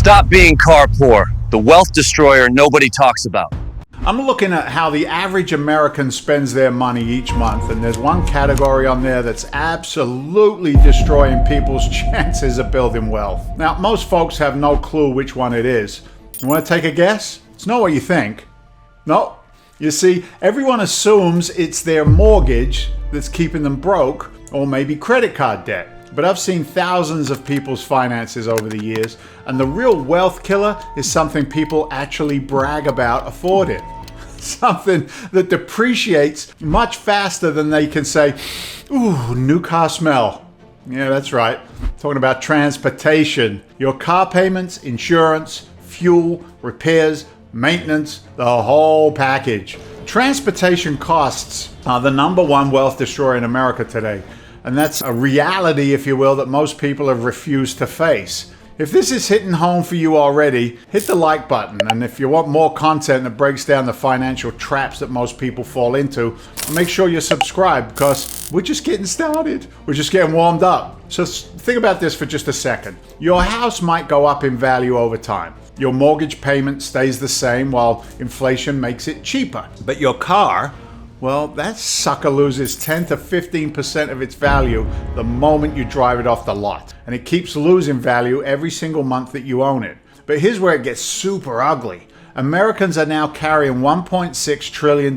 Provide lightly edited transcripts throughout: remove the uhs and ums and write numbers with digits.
Stop being car poor, the wealth destroyer nobody talks about. I'm looking at how the average American spends their money each month, and there's one category on there that's absolutely destroying people's chances of building wealth. Now, most folks have no clue which one it is. You want to take a guess? It's not what you think. No. You see, everyone assumes it's their mortgage that's keeping them broke, or maybe credit card debt. But I've seen thousands of people's finances over the years, and the real wealth killer is something people actually brag about affording. Something that depreciates much faster than they can say, ooh, new car smell. Yeah, that's right. Talking about transportation. Your car payments, insurance, fuel, repairs, maintenance, the whole package. Transportation costs are the number one wealth destroyer in America today. And that's a reality, if you will, that most people have refused to face. If this is hitting home for you already, hit the like button. And if you want more content that breaks down the financial traps that most people fall into, make sure you're subscribed, because we're just getting started. We're just getting warmed up. So think about this for just a second. Your house might go up in value over time. Your mortgage payment stays the same while inflation makes it cheaper. But your car, well, that sucker loses 10 to 15% of its value the moment you drive it off the lot. And it keeps losing value every single month that you own it. But here's where it gets super ugly. Americans are now carrying $1.6 trillion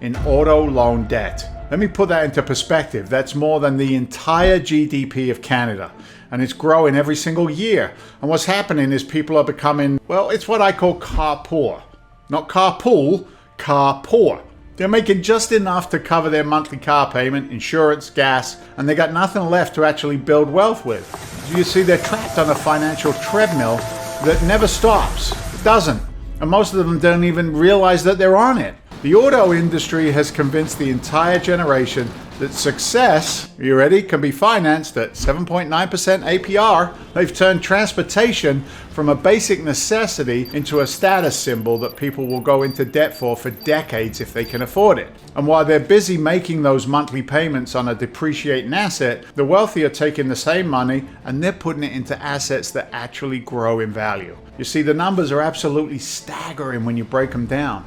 in auto loan debt. Let me put that into perspective. That's more than the entire GDP of Canada. And it's growing every single year. And what's happening is people are becoming, well, it's what I call car poor. Not carpool, car poor. They're making just enough to cover their monthly car payment, insurance, gas, and they got nothing left to actually build wealth with. You see, they're trapped on a financial treadmill that never stops. It doesn't. And most of them don't even realize that they're on it. The auto industry has convinced the entire generation that success, you ready, can be financed at 7.9% APR. They've turned transportation from a basic necessity into a status symbol that people will go into debt for decades if they can afford it. And while they're busy making those monthly payments on a depreciating asset, the wealthy are taking the same money and they're putting it into assets that actually grow in value. You see, the numbers are absolutely staggering when you break them down.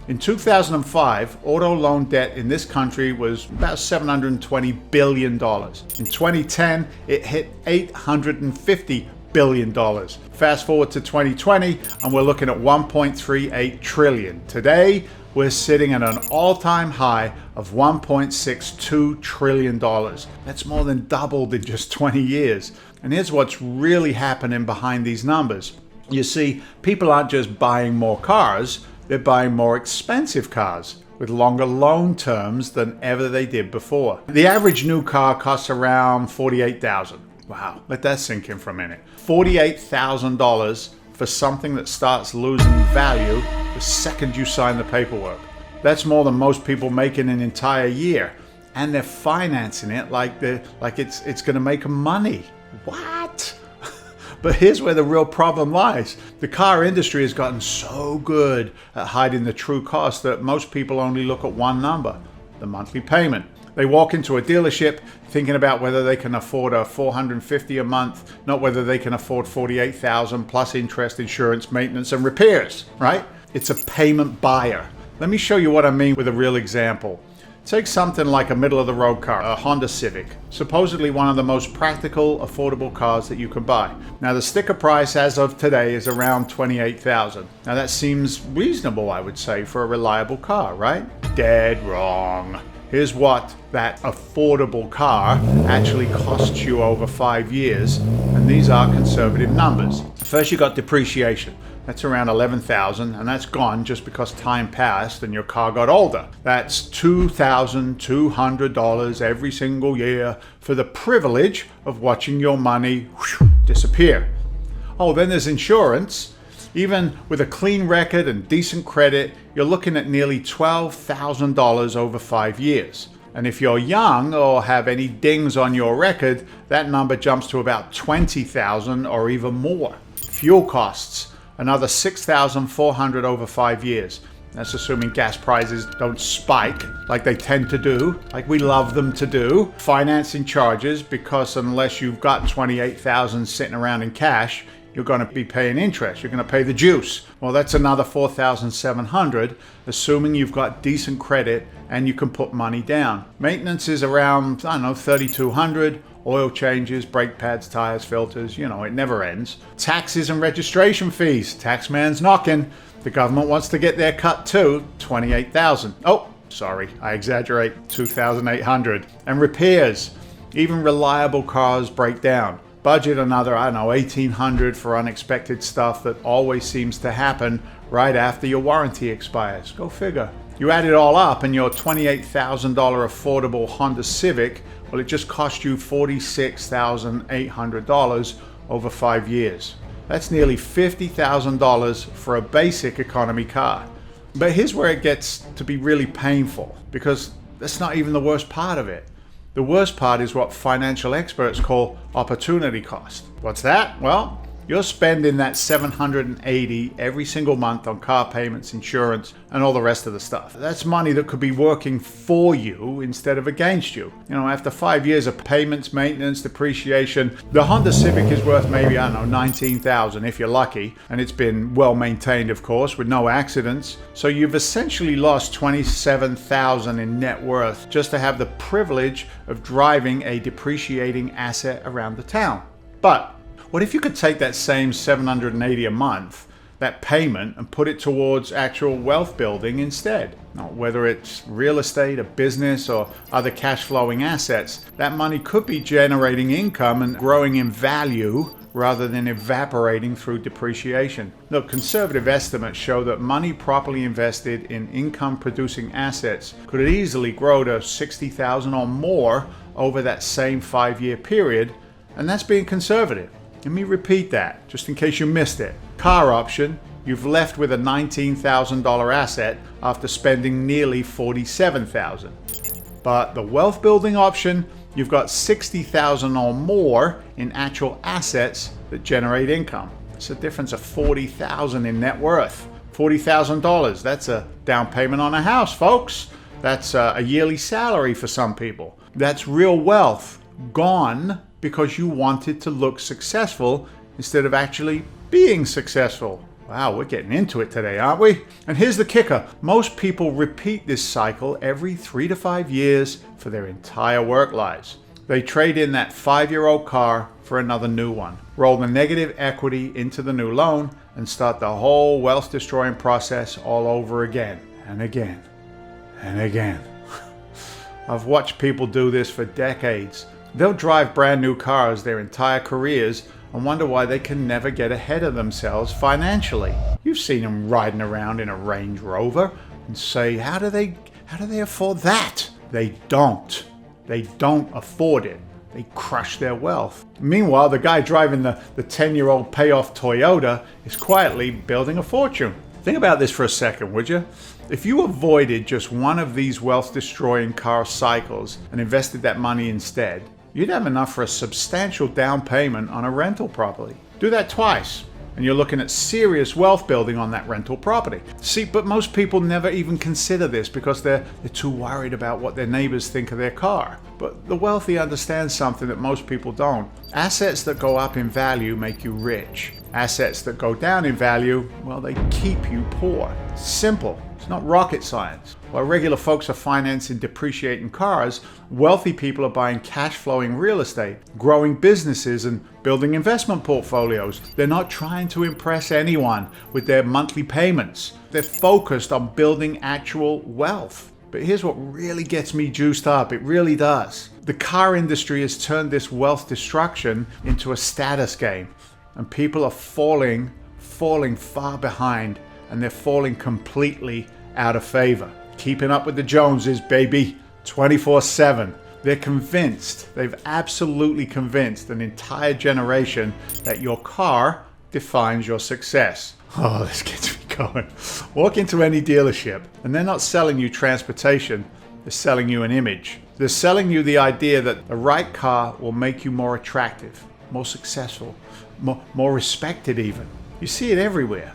In 2005, auto loan debt in this country was about $720 billion. In 2010, it hit $850 billion. Fast forward to 2020, and we're looking at $1.38 trillion. Today, we're sitting at an all-time high of $1.62 trillion. That's more than doubled in just 20 years. And here's what's really happening behind these numbers. You see, people aren't just buying more cars, they're buying more expensive cars with longer loan terms than ever they did before. The average new car costs around $48,000. Wow, let that sink in for a minute. $48,000 for something that starts losing value the second you sign the paperwork. That's more than most people make in an entire year. And they're financing it like it's going to make them money. What? But here's where the real problem lies. The car industry has gotten so good at hiding the true cost that most people only look at one number, the monthly payment. They walk into a dealership thinking about whether they can afford a $450 a month, not whether they can afford $48,000 plus interest, insurance, maintenance, and repairs, right? It's a payment buyer. Let me show you what I mean with a real example. Take something like a middle-of-the-road car, a Honda Civic, supposedly one of the most practical, affordable cars that you can buy. Now, the sticker price as of today is around $28,000. Now, that seems reasonable, I would say, for a reliable car, right? Dead wrong. Here's what that affordable car actually costs you over 5 years, and these are conservative numbers. First, you got depreciation. That's around $11,000, and that's gone just because time passed and your car got older. That's $2,200 every single year for the privilege of watching your money disappear. Oh, then there's insurance. Even with a clean record and decent credit, you're looking at nearly $12,000 over 5 years. And if you're young or have any dings on your record, that number jumps to about $20,000 or even more. Fuel costs. Another $6,400 over 5 years. That's assuming gas prices don't spike like they tend to do, like we love them to do. Financing charges, because unless you've got $28,000 sitting around in cash, you're going to be paying interest. You're going to pay the juice. Well, that's another $4,700, assuming you've got decent credit and you can put money down. Maintenance is around, I don't know, $3,200. Oil changes, brake pads, tires, filters, it never ends. Taxes and registration fees. Taxman's knocking. The government wants to get their cut too. $28,000. Oh, sorry, I exaggerate. $2,800. And repairs. Even reliable cars break down. Budget another, I don't know, $1,800 for unexpected stuff that always seems to happen right after your warranty expires. Go figure. You add it all up and your $28,000 affordable Honda Civic, well, it just cost you $46,800 over 5 years. That's nearly $50,000 for a basic economy car. But here's where it gets to be really painful, because that's not even the worst part of it. The worst part is what financial experts call opportunity cost. What's that? Well, you're spending that $780 every single month on car payments, insurance, and all the rest of the stuff. That's money that could be working for you instead of against you. After 5 years of payments, maintenance, depreciation, the Honda Civic is worth maybe, I don't know, $19,000 if you're lucky. And it's been well maintained, of course, with no accidents. So you've essentially lost $27,000 in net worth just to have the privilege of driving a depreciating asset around the town. But what if you could take that same $780 a month, that payment, and put it towards actual wealth building instead? Now, whether it's real estate, a business, or other cash flowing assets, that money could be generating income and growing in value rather than evaporating through depreciation. Look, conservative estimates show that money properly invested in income producing assets could easily grow to $60,000 or more over that same 5-year period, and that's being conservative. Let me repeat that, just in case you missed it. Car option, you've left with a $19,000 asset after spending nearly $47,000. But the wealth building option, you've got $60,000 or more in actual assets that generate income. It's a difference of $40,000 in net worth. $40,000, that's a down payment on a house, folks. That's a yearly salary for some people. That's real wealth gone because you wanted to look successful instead of actually being successful. Wow, we're getting into it today, aren't we? And here's the kicker. Most people repeat this cycle every 3 to 5 years for their entire work lives. They trade in that 5-year-old car for another new one, roll the negative equity into the new loan, and start the whole wealth-destroying process all over again and again and again. I've watched people do this for decades. They'll drive brand new cars their entire careers and wonder why they can never get ahead of themselves financially. You've seen them riding around in a Range Rover and say, how do they afford that? They don't. They don't afford it. They crush their wealth. Meanwhile, the guy driving the 10-year-old payoff Toyota is quietly building a fortune. Think about this for a second, would you? If you avoided just one of these wealth-destroying car cycles and invested that money instead, you'd have enough for a substantial down payment on a rental property. Do that twice, and you're looking at serious wealth building on that rental property. See, but most people never even consider this because they're too worried about what their neighbors think of their car. But the wealthy understand something that most people don't. Assets that go up in value make you rich. Assets that go down in value, well, they keep you poor. It's simple. It's not rocket science. While regular folks are financing depreciating cars, wealthy people are buying cash-flowing real estate, growing businesses, and building investment portfolios. They're not trying to impress anyone with their monthly payments. They're focused on building actual wealth. But here's what really gets me juiced up. It really does. The car industry has turned this wealth destruction into a status game, and people are falling far behind, and they're falling completely out of favor. Keeping up with the Joneses, baby, 24/7. They're convinced, they've absolutely convinced an entire generation that your car defines your success. Oh, this gets me going. Walk into any dealership, and they're not selling you transportation, they're selling you an image. They're selling you the idea that the right car will make you more attractive, more successful, more respected even. You see it everywhere.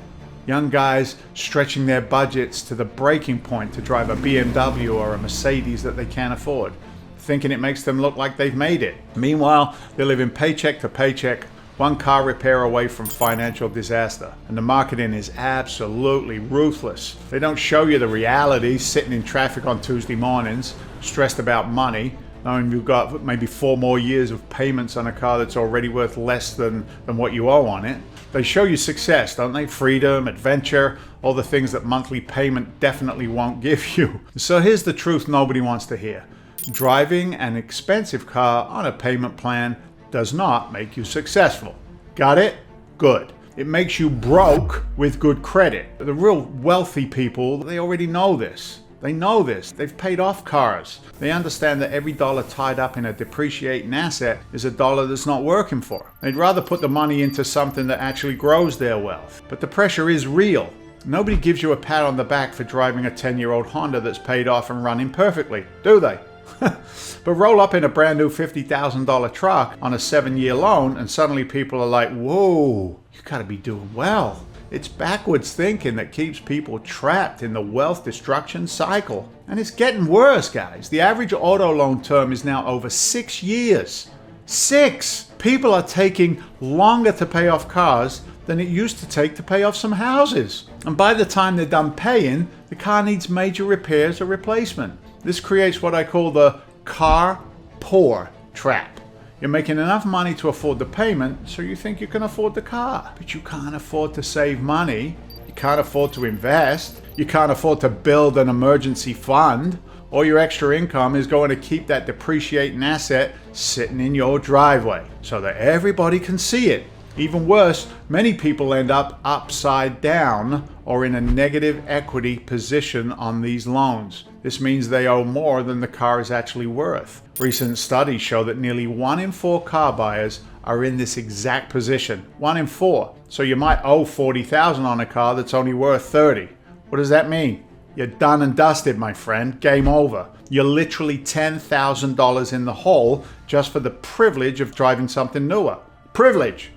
Young guys stretching their budgets to the breaking point to drive a BMW or a Mercedes that they can't afford, thinking it makes them look like they've made it. Meanwhile, they're living paycheck to paycheck, one car repair away from financial disaster. And the marketing is absolutely ruthless. They don't show you the reality, sitting in traffic on Tuesday mornings, stressed about money, knowing you've got maybe 4 more years of payments on a car that's already worth less than what you owe on it. They show you success, don't they? Freedom, adventure, all the things that monthly payment definitely won't give you. So here's the truth nobody wants to hear. Driving an expensive car on a payment plan does not make you successful. Got it? Good. It makes you broke with good credit. The real wealthy people, they already know this. They know this. They've paid off cars. They understand that every dollar tied up in a depreciating asset is a dollar that's not working for them. They'd rather put the money into something that actually grows their wealth. But the pressure is real. Nobody gives you a pat on the back for driving a 10-year-old Honda that's paid off and running perfectly, do they? But roll up in a brand new $50,000 truck on a 7-year loan and suddenly people are like, whoa, you gotta be doing well. It's backwards thinking that keeps people trapped in the wealth destruction cycle. And it's getting worse, guys. The average auto loan term is now over 6 years. 6! People are taking longer to pay off cars than it used to take to pay off some houses. And by the time they're done paying, the car needs major repairs or replacement. This creates what I call the car poor trap. You're making enough money to afford the payment, so you think you can afford the car. But you can't afford to save money. You can't afford to invest. You can't afford to build an emergency fund. All your extra income is going to keep that depreciating asset sitting in your driveway so that everybody can see it. Even worse, many people end up upside down or in a negative equity position on these loans. This means they owe more than the car is actually worth. Recent studies show that nearly 1 in 4 car buyers are in this exact position. 1 in 4. So you might owe $40,000 on a car that's only worth $30,000. What does that mean? You're done and dusted, my friend. Game over. You're literally $10,000 in the hole just for the privilege of driving something newer. Privilege.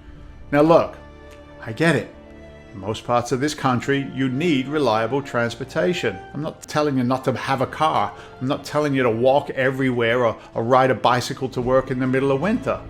Now look, I get it. In most parts of this country, you need reliable transportation. I'm not telling you not to have a car. I'm not telling you to walk everywhere or ride a bicycle to work in the middle of winter.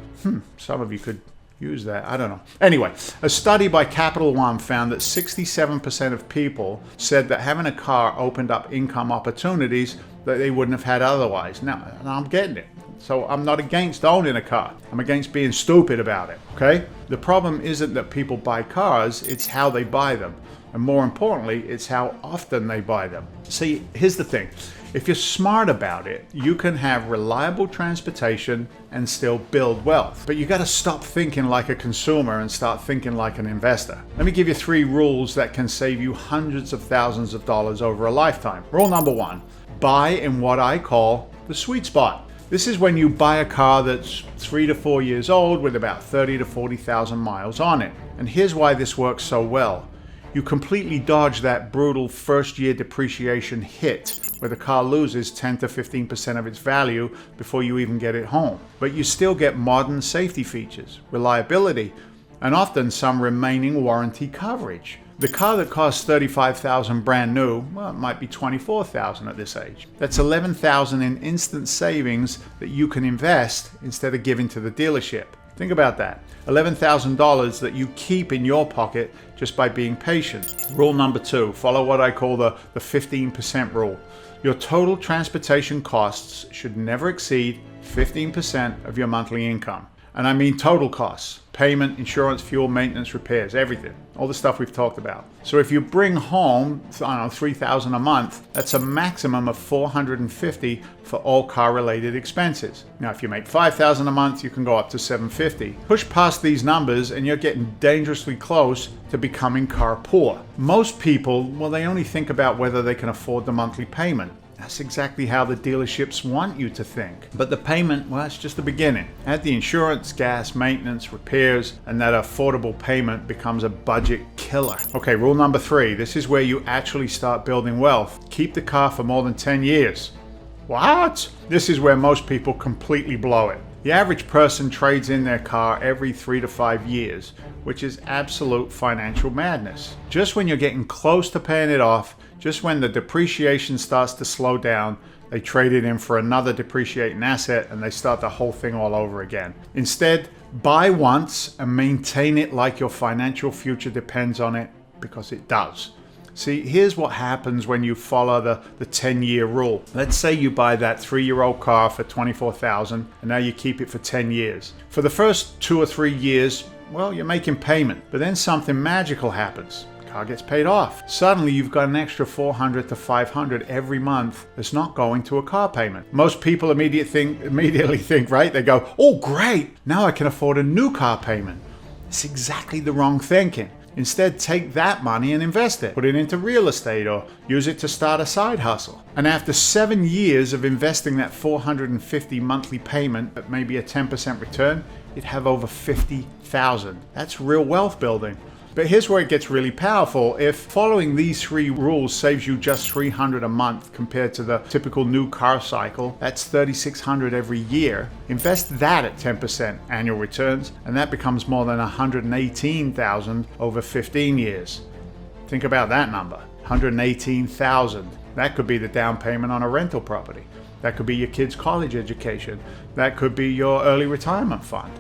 Some of you could use that. I don't know. Anyway, a study by Capital One found that 67% of people said that having a car opened up income opportunities that they wouldn't have had otherwise. Now I'm getting it. So I'm not against owning a car. I'm against being stupid about it, okay? The problem isn't that people buy cars, it's how they buy them. And more importantly, it's how often they buy them. See, here's the thing. If you're smart about it, you can have reliable transportation and still build wealth. But you got to stop thinking like a consumer and start thinking like an investor. Let me give you 3 rules that can save you hundreds of thousands of dollars over a lifetime. Rule number 1, buy in what I call the sweet spot. This is when you buy a car that's 3 to 4 years old with about 30 to 40,000 miles on it. And here's why this works so well. You completely dodge that brutal first-year depreciation hit where the car loses 10 to 15% of its value before you even get it home. But you still get modern safety features, reliability, and often some remaining warranty coverage. The car that costs $35,000 brand new, well, it might be $24,000 at this age. That's $11,000 in instant savings that you can invest instead of giving to the dealership. Think about that. $11,000 that you keep in your pocket just by being patient. Rule number 2, follow what I call the 15% rule. Your total transportation costs should never exceed 15% of your monthly income. And I mean total costs, payment, insurance, fuel, maintenance, repairs, everything, all the stuff we've talked about. So if you bring home, I don't know, $3,000 a month, that's a maximum of $450 for all car-related expenses. Now, if you make $5,000 a month, you can go up to $750. Push past these numbers and you're getting dangerously close to becoming car poor. Most people, well, they only think about whether they can afford the monthly payment. That's exactly how the dealerships want you to think. But the payment, well, that's just the beginning. Add the insurance, gas, maintenance, repairs, and that affordable payment becomes a budget killer. Okay, rule number 3. This is where you actually start building wealth. Keep the car for more than 10 years. What? This is where most people completely blow it. The average person trades in their car every 3 to 5 years, which is absolute financial madness. Just when you're getting close to paying it off, Just when the depreciation starts to slow down, they trade it in for another depreciating asset and they start the whole thing all over again. Instead, buy once and maintain it like your financial future depends on it, because it does. See, here's what happens when you follow the 10-year rule. Let's say you buy that 3-year-old car for $24,000 and now you keep it for 10 years. For the first 2 or 3 years, well, you're making payment, but then something magical happens. Car gets paid off. Suddenly you've got an extra $400 to $500 every month that's not going to a car payment. Most people immediately think, right? They go, oh great, now I can afford a new car payment. It's exactly the wrong thinking. Instead, take that money and invest it. Put it into real estate or use it to start a side hustle. And after 7 years of investing that $450 monthly payment at maybe a 10% return, you'd have over $50,000. That's real wealth building. But here's where it gets really powerful. If following these 3 rules saves you just $300 a month compared to the typical new car cycle, that's $3,600 every year. Invest that at 10% annual returns, and that becomes more than $118,000 over 15 years. Think about that number, $118,000. That could be the down payment on a rental property. That could be your kid's college education. That could be your early retirement fund.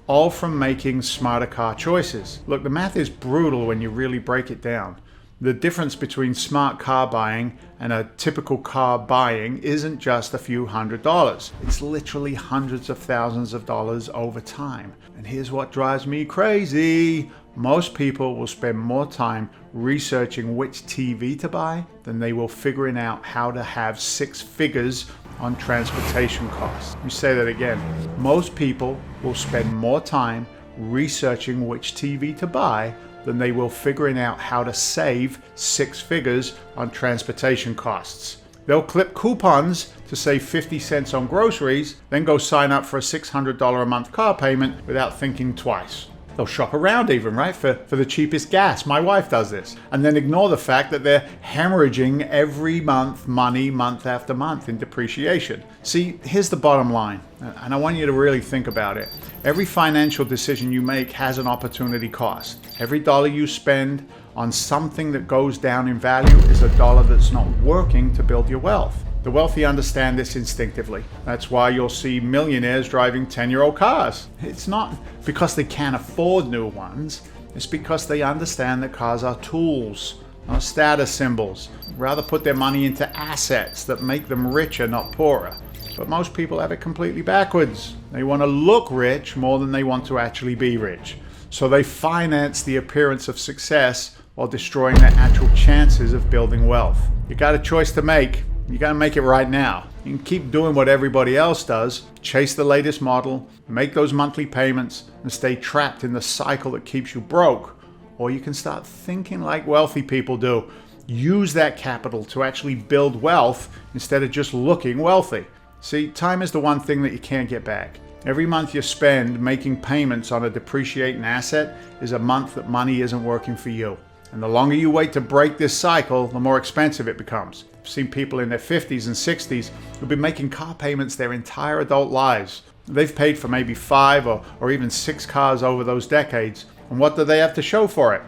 All from making smarter car choices. Look, the math is brutal when you really break it down. The difference between smart car buying and a typical car buying isn't just a few $100s. It's literally hundreds of thousands of dollars over time. And here's what drives me crazy. Most people will spend more time researching which TV to buy than they will figuring out how to have 6 figures on transportation costs. Let me say that again. Most people will spend more time researching which TV to buy than they will figuring out how to save 6 figures on transportation costs. They'll clip coupons to save 50 cents on groceries, then go sign up for a $600 a month car payment without thinking twice. They'll shop around even, right, for the cheapest gas. My wife does this. And then ignore the fact that they're hemorrhaging every month money month after month in depreciation. See, here's the bottom line, and I want you to really think about it. Every financial decision you make has an opportunity cost. Every dollar you spend on something that goes down in value is a dollar that's not working to build your wealth. The wealthy understand this instinctively. That's why you'll see millionaires driving 10-year-old cars. It's not because they can't afford new ones. It's because they understand that cars are tools, not status symbols. Rather put their money into assets that make them richer, not poorer. But most people have it completely backwards. They want to look rich more than they want to actually be rich. So they finance the appearance of success while destroying their actual chances of building wealth. You got a choice to make. You got to make it right now. You can keep doing what everybody else does, chase the latest model, make those monthly payments, and stay trapped in the cycle that keeps you broke. Or you can start thinking like wealthy people do. Use that capital to actually build wealth instead of just looking wealthy. See, time is the one thing that you can't get back. Every month you spend making payments on a depreciating asset is a month that money isn't working for you. And the longer you wait to break this cycle, the more expensive it becomes. I've seen people in their 50s and 60s who've been making car payments their entire adult lives. They've paid for maybe 5 or even 6 cars over those decades. And what do they have to show for it?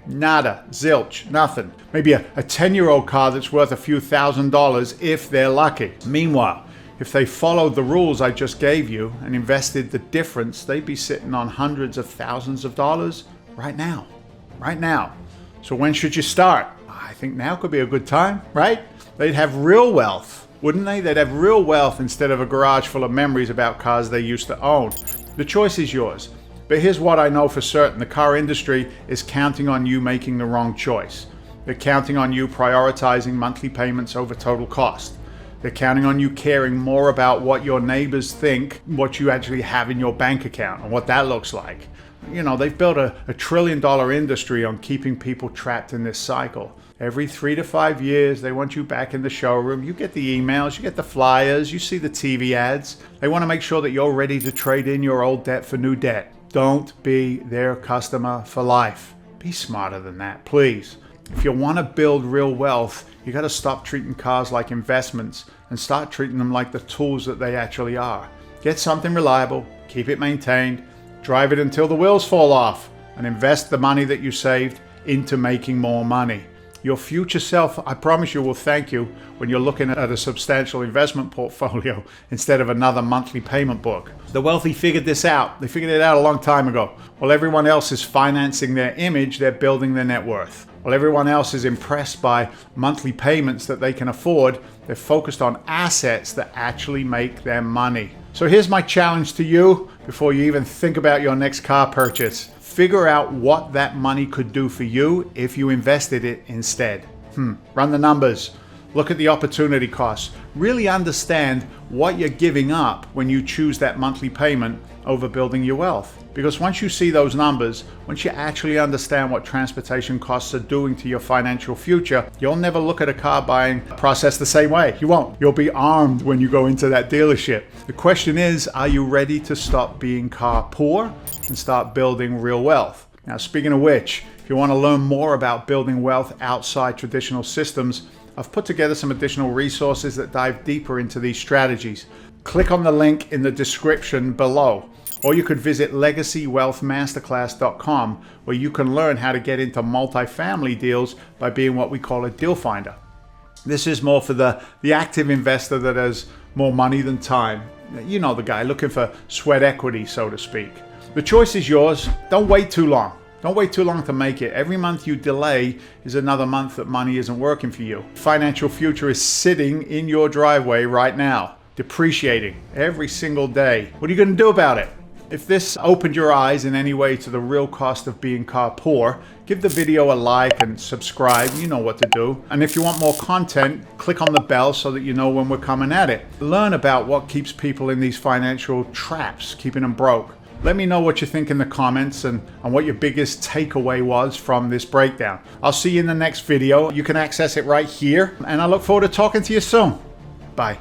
Nada, zilch, nothing. Maybe a 10-year-old car that's worth a few $1,000s if they're lucky. Meanwhile, if they followed the rules I just gave you and invested the difference, they'd be sitting on hundreds of thousands of dollars right now. Right now. So when should you start? I think now could be a good time, right? They'd have real wealth, wouldn't they? They'd have real wealth instead of a garage full of memories about cars they used to own. The choice is yours. But here's what I know for certain. The car industry is counting on you making the wrong choice. They're counting on you prioritizing monthly payments over total cost. They're counting on you caring more about what your neighbors think, what you actually have in your bank account and what that looks like. You know, they've built a $1 trillion industry on keeping people trapped in this cycle. Every 3 to 5 years, they want you back in the showroom. You get the emails, you get the flyers, you see the TV ads. They want to make sure that you're ready to trade in your old debt for new debt. Don't be their customer for life. Be smarter than that, please. If you want to build real wealth, you got to stop treating cars like investments and start treating them like the tools that they actually are. Get something reliable, keep it maintained, drive it until the wheels fall off, and invest the money that you saved into making more money. Your future self, I promise you, will thank you when you're looking at a substantial investment portfolio instead of another monthly payment book. The wealthy figured this out. They figured it out a long time ago. While everyone else is financing their image, they're building their net worth. While everyone else is impressed by monthly payments that they can afford, they're focused on assets that actually make them money. So here's my challenge to you before you even think about your next car purchase. Figure out what that money could do for you if you invested it instead. Run the numbers. Look at the opportunity costs. Really understand what you're giving up when you choose that monthly payment over building your wealth. Because once you see those numbers, once you actually understand what transportation costs are doing to your financial future, you'll never look at a car buying process the same way. You won't. You'll be armed when you go into that dealership. The question is, are you ready to stop being car poor and start building real wealth? Now, speaking of which, if you want to learn more about building wealth outside traditional systems, I've put together some additional resources that dive deeper into these strategies. Click on the link in the description below. Or you could visit legacywealthmasterclass.com, where you can learn how to get into multifamily deals by being what we call a deal finder. This is more for the active investor that has more money than time. You know the guy looking for sweat equity, so to speak. The choice is yours. Don't wait too long. Don't wait too long to make it. Every month you delay is another month that money isn't working for you. Financial future is sitting in your driveway right now, depreciating every single day. What are you going to do about it? If this opened your eyes in any way to the real cost of being car poor, give the video a like and subscribe. You know what to do. And if you want more content, click on the bell so that you know when we're coming at it. Learn about what keeps people in these financial traps, keeping them broke. Let me know what you think in the comments and what your biggest takeaway was from this breakdown. I'll see you in the next video. You can access it right here, and I look forward to talking to you soon. Bye.